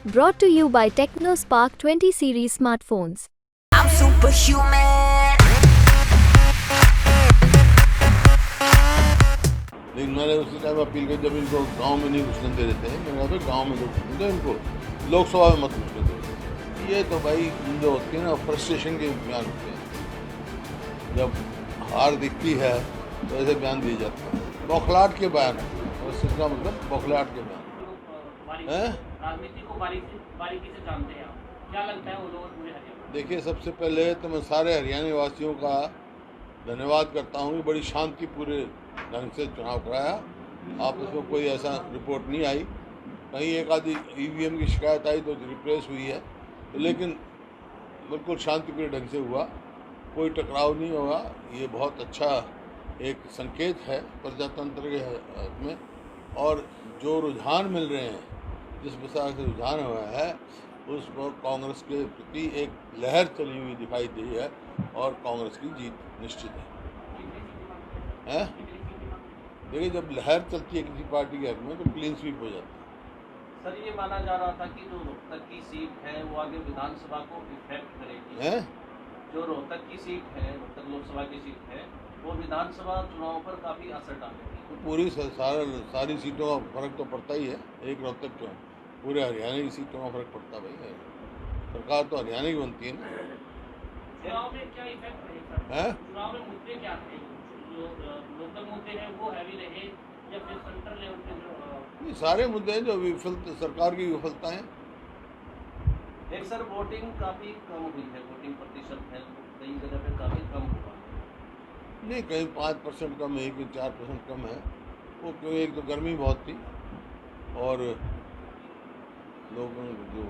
Brought to you by TechnoSpark 20 series smartphones. I'm superhuman. लेकिन मैंने उसी टाइम अपील की जब इनको गांव में नहीं घुसने दे देते हैं, मैंने कहा भाई गांव में तो घुसने दो, इनको लोकसभा में मत घुसने दो। ये तो भाई जो होती है ना फ्रस्ट्रेशन के बयान होते हैं, जब हार दिखती है तो ऐसे बयान दिए जाते हैं, बौखलाहट के बयान है। फ्रस्ट्रेशन का मतलब बौखलाहट के बयान है। राजनीति को बारीकी से जानते हैं आप, क्या लगता है वो लोग पूरे हरियाणा? देखिए, सबसे पहले तो मैं सारे हरियाणा वासियों का धन्यवाद करता हूँ कि बड़ी शांति पूरे ढंग से चुनाव कराया। आप उसमें कोई ऐसा रिपोर्ट नहीं आई, कहीं एक आधी ईवीएम की शिकायत आई तो रिप्लेस हुई है, तो लेकिन बिल्कुल शांतिपूर्ण ढंग से हुआ, कोई टकराव नहीं हुआ। ये बहुत अच्छा एक संकेत है प्रजातंत्र के में। और जो रुझान मिल रहे हैं, जिस प्रकार से रुझान हुआ है, उस पर कांग्रेस के प्रति एक लहर चली हुई दिखाई दी है और कांग्रेस की जीत निश्चित है। देखिए, जब लहर चलती है किसी पार्टी के हक में तो क्लीन स्वीप हो जाता है। सर, ये माना जा रहा था कि जो रोहतक की सीट है वो आगे विधानसभा को इफेक्ट करेगी है? जो रोहतक की सीट है, रोहतक लोकसभा की सीट है, वो विधानसभा चुनाव पर काफी असर डालेगी। तो पूरी सारी सीटों का फर्क तो पड़ता ही है, एक रोहतक क्यों, पूरे हरियाणा की सीटों का फर्क पड़ता भाई। सरकार तो हरियाणा की बनती है ना। चुनाव में क्या इफेक्ट रहेगा? है? चुनाव में मुद्दे क्या थे? जो लोकल मुद्दे हैं वो हैवी रहे या फिर सेंट्रल लेवल पे जो ये सारे मुद्दे हैं जो विफलता, सरकार की विफलता है। एक सर वोटिंग काफी कम हुई है, वोटिंग प्रतिशत है कई जगह पे काफी कम हुआ। नहीं, कहीं 5% कम है, कहीं 4% कम है। वो क्यों, एक तो गर्मी बहुत थी और लोगों जो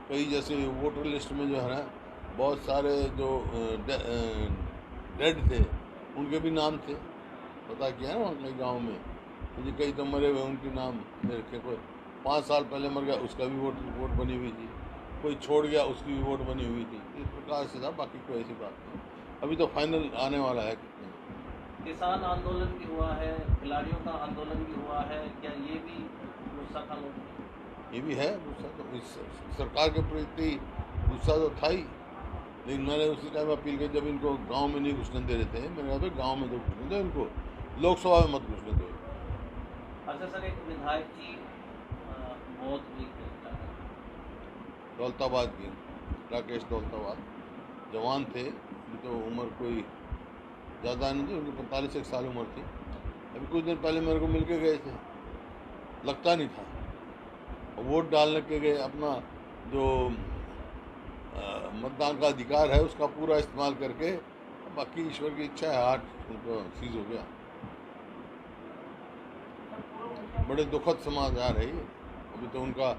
कई जैसे वोटर लिस्ट में जो है ना, बहुत सारे जो डेड थे उनके भी नाम थे, पता किया ना कई गांव में, तो कई तो मरे हुए उनके नाम ले रखे। कोई 5 साल पहले मर गया, उसका भी वोट बनी हुई थी, कोई छोड़ गया उसकी भी वोट बनी हुई थी। इस प्रकार से था, बाकी कोई ऐसी बात नहीं। अभी तो फाइनल आने वाला है। किसान आंदोलन भी हुआ है, खिलाड़ियों का आंदोलन भी हुआ है, क्या ये भी गुस्सा था लोगों का? ये भी है गुस्सा, तो इस सरकार के प्रति गुस्सा तो था ही, लेकिन मैंने उसी टाइम अपील की जब इनको गांव में नहीं घुसने दे देते हैं, मैंने कहा भाई गांव में तो घुसने दो, इनको लोकसभा में मत घुसने दो। अच्छा सर, एक विधायक की मौत हुई है दौलताबाद की, राकेश दौलताबाद, जवान थे, उनकी तो उम्र कोई ज़्यादा नहीं थी, उनकी 45 साल उम्र थी। अभी कुछ दिन पहले मेरे को मिल के गए थे, लगता नहीं था। वोट डालने के गए, अपना जो मतदान का अधिकार है उसका पूरा इस्तेमाल करके, बाकी ईश्वर की इच्छा है, हार्ट उनको सीज हो गया। बड़े दुखद समाचार है ये। अभी तो उनका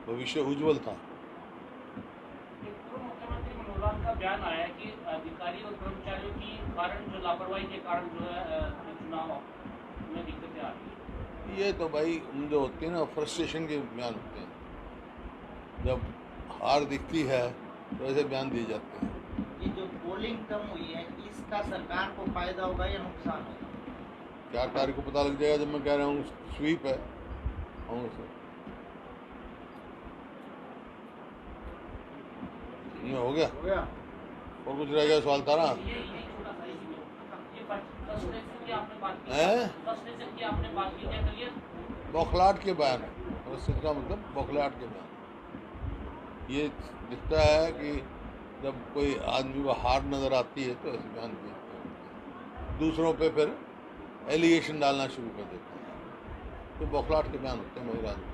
भविष्य उज्जवल था। मुख्यमंत्री मनोहर का बयान आया कि अधिकारी और कर्मचारियों की कारण जो लापरवाही के कारण जो है चुनाव में दिक्कतें आ रही है। ये तो भाई जो होते हैं ना फ्रस्ट्रेशन के बयान होते हैं, जब हार दिखती है तो ऐसे बयान दिए जाते हैं। ये जो पोलिंग कम हुई है, इसका सरकार को फायदा होगा या नुकसान होगा? 4 तारीख को पता लग जाएगा, जब मैं कह रहा हूँ स्वीप है। ये हो गया और कुछ रह गया सवाल तारा है? बौखलाहट के बयान है, का मतलब बौखलाहट के बयान। ये दिखता है कि जब कोई आदमी को हार नजर आती है तो ऐसे बयान देते हैं, दूसरों पे फिर एलिगेशन डालना शुरू कर देते हैं, तो बौखलाहट के बयान होते हैं मेरी राजनीति।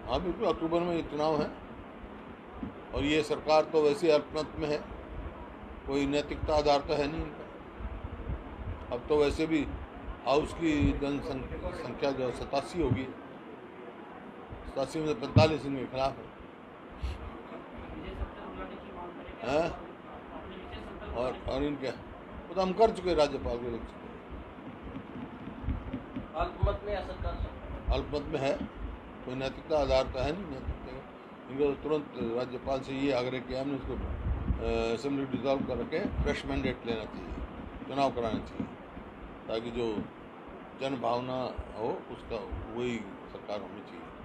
हाँ बिल्कुल, अक्टूबर में चुनाव है और ये सरकार तो वैसे अल्पमत में है, कोई नैतिकता आधार तो है नहीं इनका। अब तो वैसे भी हाउस की जनसंख्या जो 87 होगी, 87 में 45 इनके खिलाफ है। और इनके वो तो हम कर चुके, राज्यपाल को लिख चुके। अल्पमत में असर कर सकता है, अल्पमत में है, कोई नैतिकता आधार तो है नहीं नैतिकता। इनको तो तुरंत राज्यपाल से ये आग्रह किया हमने, इसको असेंबली डिजॉल्व करके फ्रेश मैंडेट लेना चाहिए, चुनाव कराना चाहिए, ताकि जो जन भावना हो उसका वही सरकार होनी चाहिए।